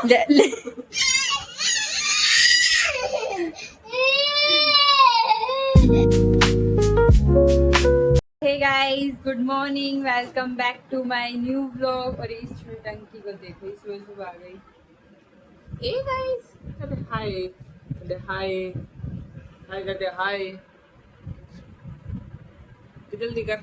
ले, ले। Hey guys, good morning, welcome back to my new vlog. और इस टंकी को देखो, इस रोज सुबह आ गई। हे गाइस, कहते हाय, कहते हाय, हाय कहते हाय। जल्दी कर,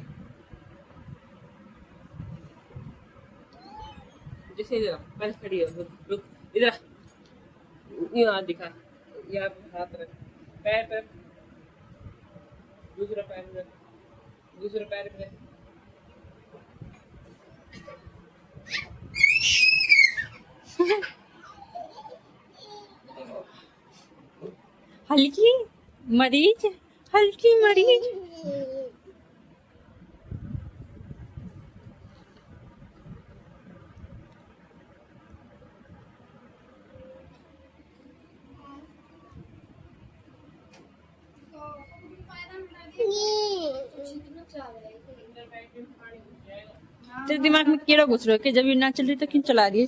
जैसे इधर पहले खड़ी हो, रुक इधर, यहाँ दिखा, यहाँ हाथ रख, पैर पर, दूसरा पैर रख, दूसरा पैर पे। हल्की मरीज, हल्की मरीज। तेरे दिमाग में कीड़ा घुस रहा है कि जब ये ना चल रही तो क्यों चला रही है?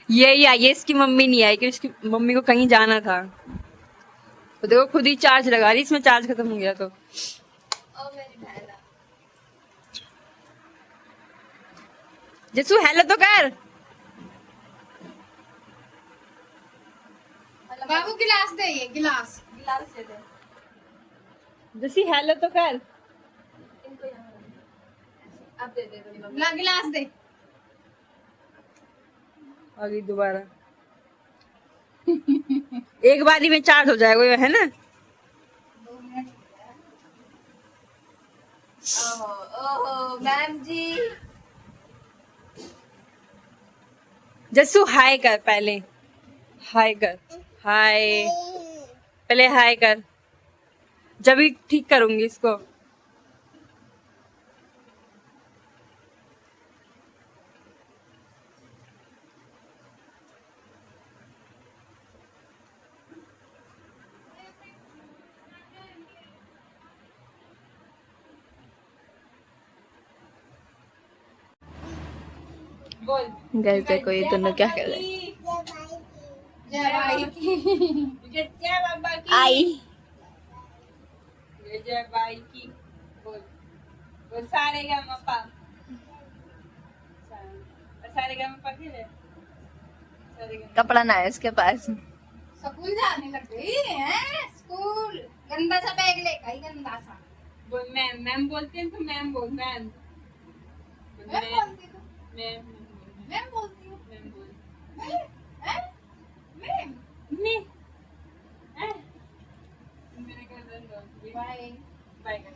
ये आई है, इसकी मम्मी नहीं आई कि इसकी मम्मी को कहीं जाना था। तो देखो खुद ही चार्ज लगा रही, इसमें चार्ज खत्म हो गया तो। जसू हेलो तो कर। बाबू गिलास दे, ये गिलास गिलास दे दे। जसी हेलो तो कर। अब दे दे गिलास दे। आ गई दोबारा। एक बारी में चार्ज हो जाएगा, है ना? ओहो ओहो मैम जी। जसू हाय कर पहले, हाय कर, हाय पहले हाय कर, जब भी ठीक करूंगी इसको। गैस देखो ये दोनों क्या कर रहे हैं। जय भाई की, जय बाबा की, आई जय भाई की। बोल बोल सारे गा मप्पा, सारे गा मप्पा की है। कपड़ा ना है उसके पास। स्कूल जाने लग गई है, स्कूल गंदा सा बैग लेकर आई, गंदा सा। बोल मैम, मैम बोलते हैं तो मैम बोल, मैम मैं बोलती हूँ, मैम मैं बोलती हूँ, मैम बोल, मैं मैं मेरे को दो बाय बाय कर,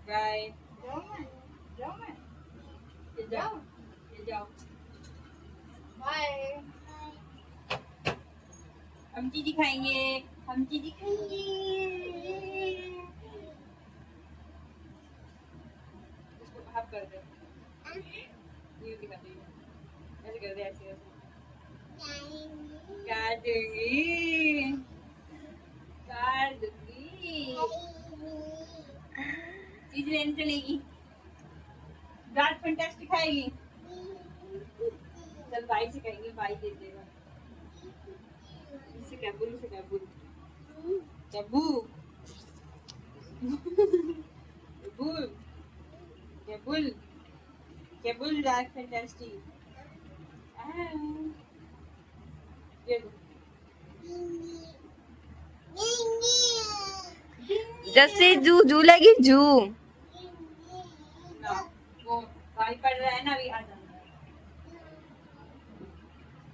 बाय। जाओ मैं, जाओ मैं, ये जाओ, ये जाओ। बाय। हम चीजी खाएंगे, हम चीजी खाएंगे। इसको हाफ कर दे, ये दिखा दे, ऐसे कर दे, ऐसे ऐसे काट दूंगी, काट दूंगी। चीज लेने चलेगी, डार्क फैंटास्टिक खाएगी। चल भाई से कहेंगे, भाई दे देगा। इसे कैबुल, इसे कैबुल, कैबू, कैबुल, कैबुल, कैबुल डार्क फैंटास्टिक। ये दो। जैसे जू झूलेगी जू। ना, वो भाई पढ़ रहा है ना अभी, आ जाना।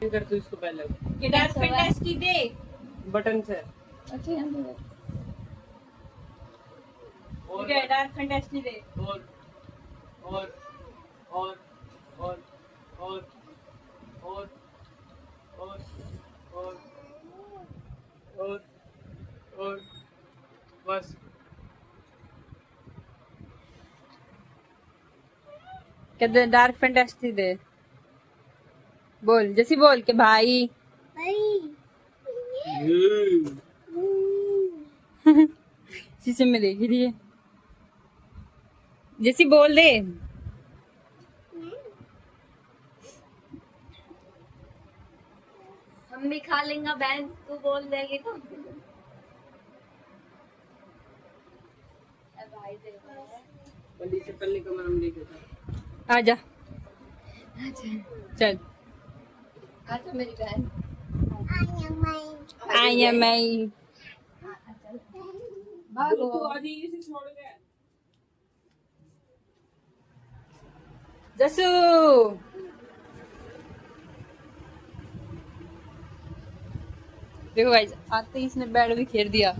कर तू इसको पहले, ये डार्क फैंटास्टिक दे बटन से। अच्छा यहाँ पे ठीक है, डार्क फैंटास्टिक दे। और और और और और और और और और बस। कहते डार्क फैंटास्टिक दे। बोल जैसी बोल के भाई, शीशे में देख रही है, जैसी बोल दे। हम भी खा लेंगे बहन, तू बोल देगी तो। भाई देखो पंडित से पहले कमर हम लेके था। आजा चल अच्छा मेरी बहन आई एम आई भागो। आदि इसे छोड़ गया। जसू देखो गाइस, आते ही इसने बेड भी घेर दिया,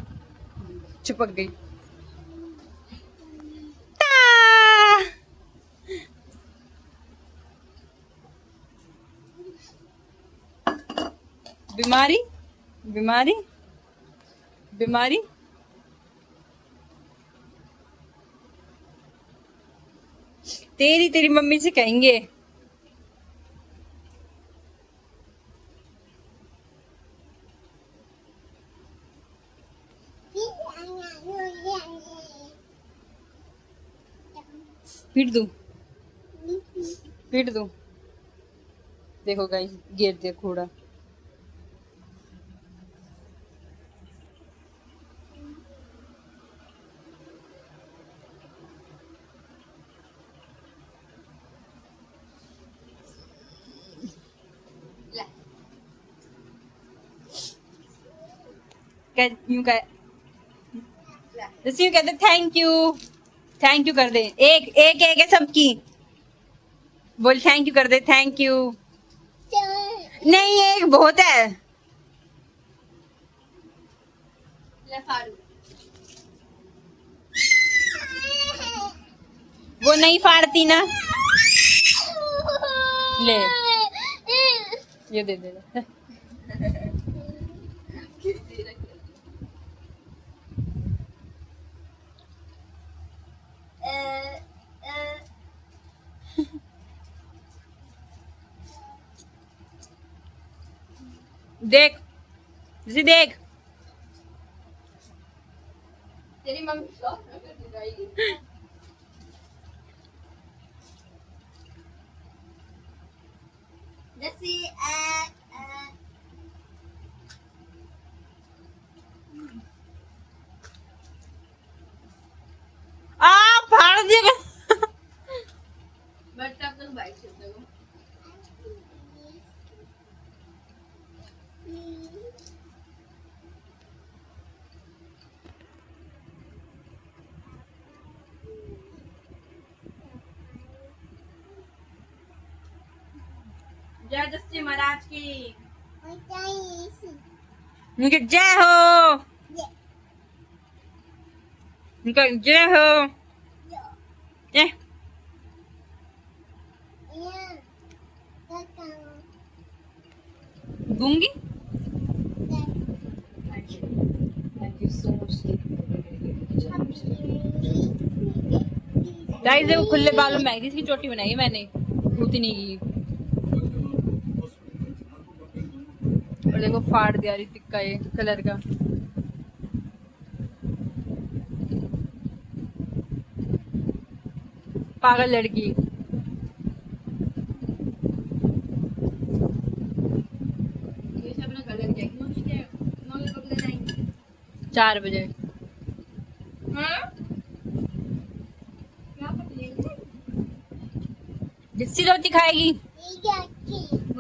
चिपक गई। बीमारी बीमारी बीमारी। तेरी मम्मी से कहेंगे। पीट दूं। देखो गाइस, गिर दे घोड़ा। यूं कह, जैसे यूं कहते थैंक यू कर दे। एक एक एक है सबकी, बोल थैंक यू कर दे, थैंक यू। नहीं एक बहुत है। ले फाड़ू। वो नहीं फाड़ती ना, ले ये दे दे। देख जी, देख तेरी मम्मी शौक में करती रहेगी। जैसे फाड़ दिया। बट अब तुम बाइक चलते हो। जय जस्सी महाराज की उनके जय हो, उनका जय हो। ए दूंगी। गाइस देखो, खुले बालों में इसकी चोटी बनाई है मैंने, होती नहीं की। और देखो फाड़ दिया ऋतिक का ये कलर का। पागल लड़की। ये सब ना कलर जाएगी। मम्मी के मम्मी कब ले जाएंगी? 4 बजे। हाँ? क्या पकड़ी? जिससी रोटी खाएगी,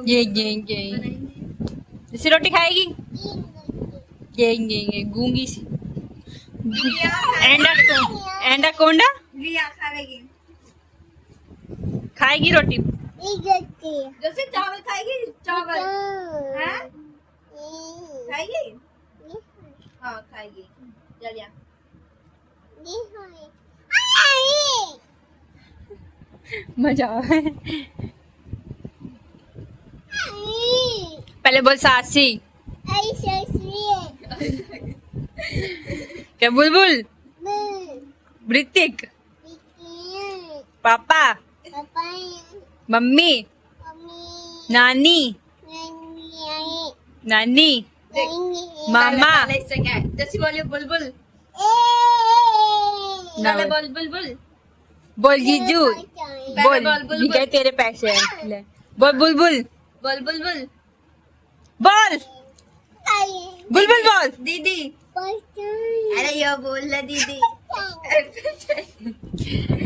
ये जिससी रोटी खाएगी, ये गूंगी सी। एंडा कोंडा लिया खाएगी। खाएगी रोटी। जैसे चावल खाएगी, चावल हैं? खाएगी? हाँ खाएगी। चलिए। मजा आवे। पहले बोल सासी। क्या बुलबुल, ऋतिक, पापा, मम्मी, नानी, नानी, मामा। इससे क्या है? जैसे बोलिए बुलबुल। ना पहले बोल। बोल बुलबुल। बोल जीजू, बोल बोल, बोल, ये क्या तेरे पैसे हैं, ले बोल बुलबुल। बोल बुलबुल। बोल बुलबुल बोल। दीदी अरे यो बोल ना दीदी।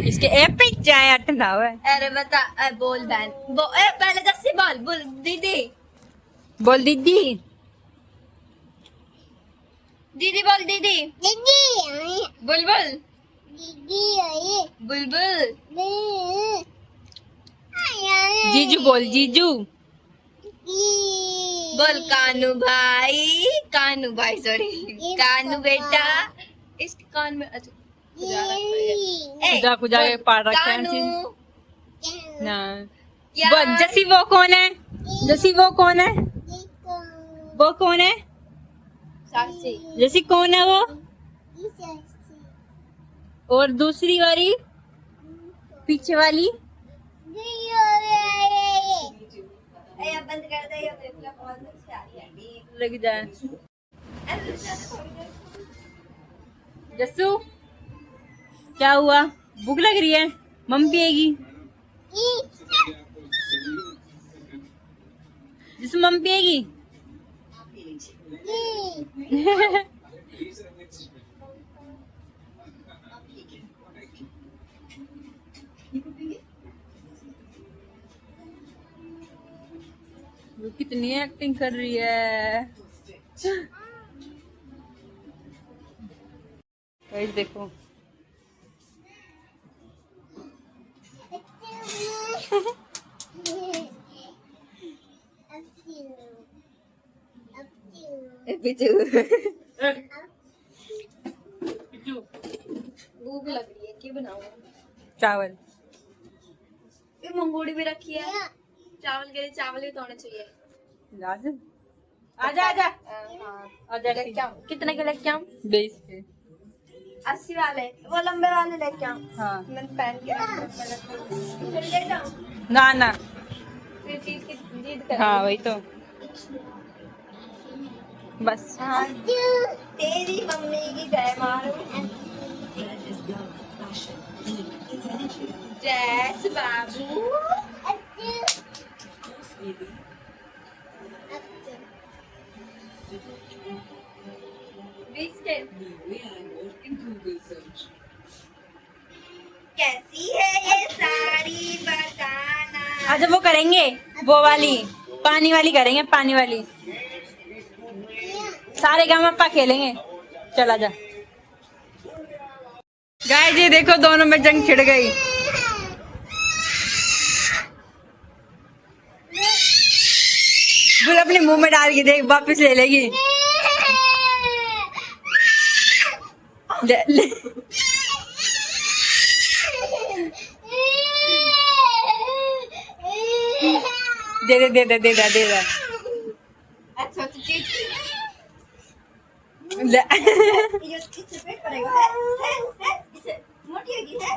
इसके एपिक चाय अटना हुआ है। अरे बता बोल बहन पहले जस्सी बोल बोल दीदी। बोल दीदी। दीदी बोल दीदी। बुलबुल बुलबुल। जीजू बोल जीजू। बोल कानू भाई सॉरी कानू बेटा। इसके कान में अच्छा खुदा खुदा के पार रखा है कानू ना। क्या बोल जसी वो कौन है? जसी वो कौन है? वो कौन है? साक्षी जसी कौन है वो? और दूसरी वाली पीछे वाली बंद कर दे ये कॉल से आ रही है। लग जाए। जस्सू क्या हुआ? भूख लग रही है? मम्मी पिएगी। जस्सू मम्मी पिएगी। वो कितनी एक्टिंग कर रही है। गाइस देखो भूख लग रही है क्या बनाऊं? चावल। ये मंगोड़ी भी रखी है। चावल के लिए चावल ही तो होने चाहिए। आजा आजा हाँ आजा। लेके आऊं कितने के लेके आऊं? 20 के। 80 वाले वो लंबे वाले लेके आऊं। हाँ मैंने पहन के रखा फिर ले जाऊं ना ना। फिर चीज की जिद कर। हाँ वही तो बस। हाँ तेरी मम्मी की जय मारू। जैस बाबू कैसी है ये साड़ी बताना। अच्छा वो करेंगे वो वाली पानी वाली करेंगे पानी वाली। सारे गाँव अपा खेलेंगे। चला जा। गाइस ये देखो दोनों में जंग छिड़ गई। बुल अपने मुंह में डाल के देख वापस ले लेगी। ले। दे दे दे दे दे दे दे। अच्छा तो चीज ले। ये इससे पेट पड़ेगा है? इसे मोटी होगी है?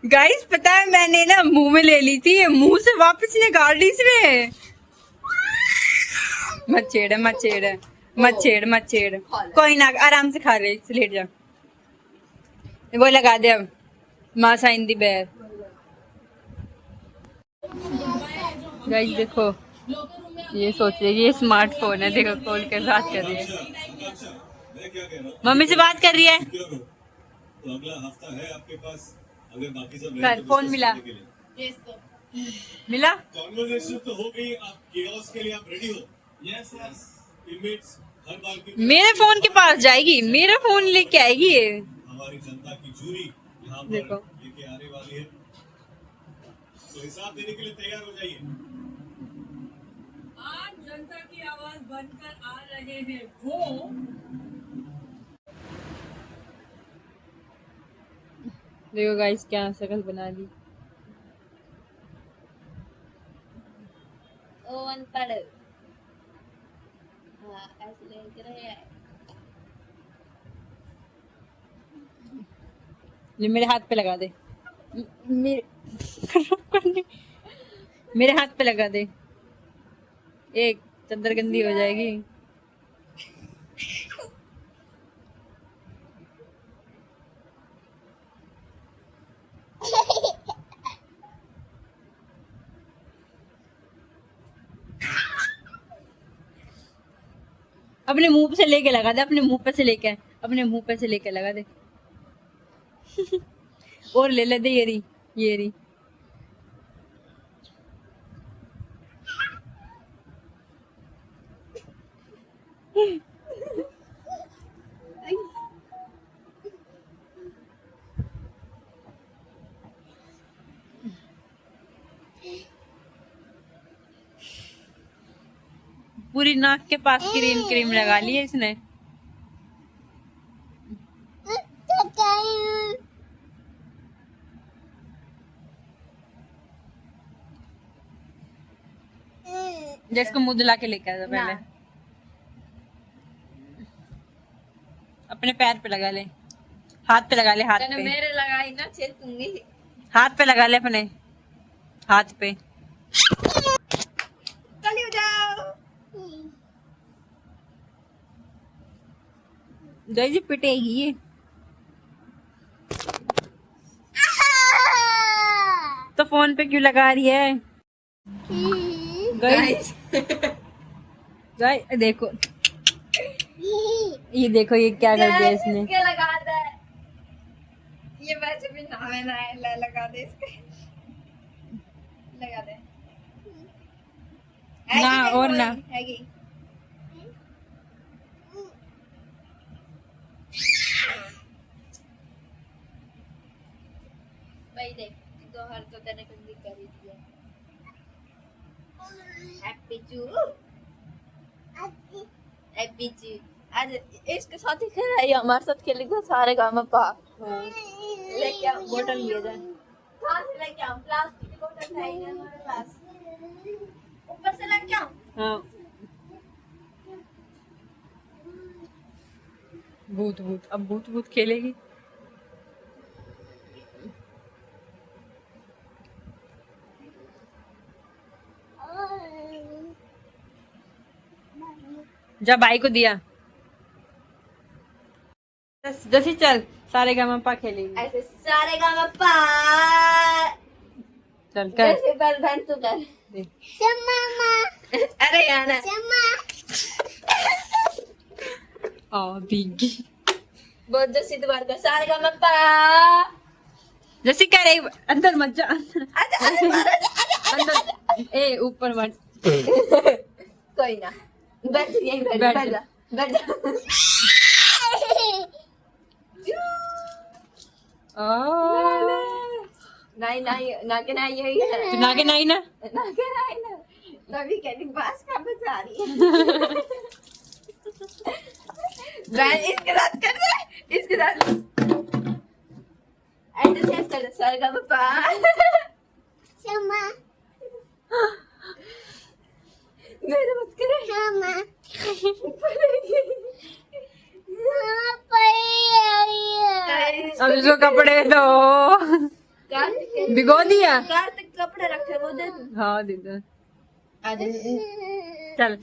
गाइस पता है मैंने ना मुंह में ले ली थी मुंह से वापस निकाल ली इसने। मत छेड़ मत छेड़ मत छेड़ मत छेड़। कोई ना आराम से खा रहे लेट जा। वो लगा दे अब मासा इन दी बैर। गाइस देखो ये सोच रही है ये स्मार्टफोन है। देखो खोल के बात कर रही है। मम्मी से बात कर रही है। तो अगला हफ्ता है आपके पास अगर बाकी सब कर फोन मिला मिला। कॉन्वर्सेशन तो हो गई। आप केओस के लिए आप रेडी हो? यस यस टीममेट्स हर बार की मेरे फोन के पास जाएगी मेरा फोन लेके आएगी ये। हमारी जनता की जूरी यहाँ पर देखो। लेके आने वाली है तो हिसाब देने के लिए तैयार हो जाइए। आज जनता की आवाज बनकर आ रहे हैं वो देखो गाइस क्या शक्ल बना ली। ओ अनपढ़। हाँ ऐसे लेके रहे हैं। ये मेरे हाथ पे लगा दे। मेरे हाथ पे लगा दे। एक चद्दर गंदी हो जाएगी। अपने मुंह पे से लेके लगा दे, अपने मुंह पे से लेके, अपने मुंह पे से लेके लगा दे। और ले ले दे, ये रही, ये रही। पूरी नाक के पास क्रीम क्रीम लगा ली है इसने। जिसको मुंह दिला के लेके आया पहले। अपने पैर पे लगा ले, हाथ पे लगा ले, हाथ पे। मेरे लगाई ना छेद दूंगी। हाथ पे लगा ले, अपने हाथ पे। चलिए जाओ। गई जी पिटेगी ये। तो फोन पे क्यों लगा रही है? गाइस देखो, ये देखो ये क्या कर दिया इसने। इसके लगा दे। ये वैसे भी ना है ना, लगा दे इसके, लगा दे। ना और ना। हैगी। भाई देख, दो हर तो तेने कंदी कर ही दिया। हैप्पी चू, हैप्पी चू। आज इसके साथ ही खेला, ये हमारे साथ खेलेगा सारे काम पा। लेके आओ बोतल लिए जाए। कहाँ से लेके आओ? प्लास्टिक की बोतल है ही हमारे पास। ऊपर से लेके आओ। हाँ, भूत भूत, अब भूत भूत खेलेगी। जब भाई को दिया जैसे चल सारे गामा खेलेंगे। ऐसे सारे काम पा। चल कर जैसे बल बन तू कर। दे। अरे यार भीगी बहुत जैसे दोबारा कर। सारे काम पा। जैसे कह रही, अंदर मत जा, अरे अंदर ए ऊपर मत। कोई ना, बैठ यहीं बैठ, बैठ बैठ जा, बैठ जा। नहीं नहीं ना के नहीं यही है। तू नागे नहीं ना। ना के नहीं ना, तभी कहती बास का बचा रही है। मैं इसके साथ कर दे, इसके साथ ऐसे शेष कर दे। सारे का पापा मेरे मत करे। अब इसको कपड़े दो। कार्तिक भिगो दिया। कार्तिक कपड़े रखे वो दे दूं। हाँ दे दो। आ दे। चल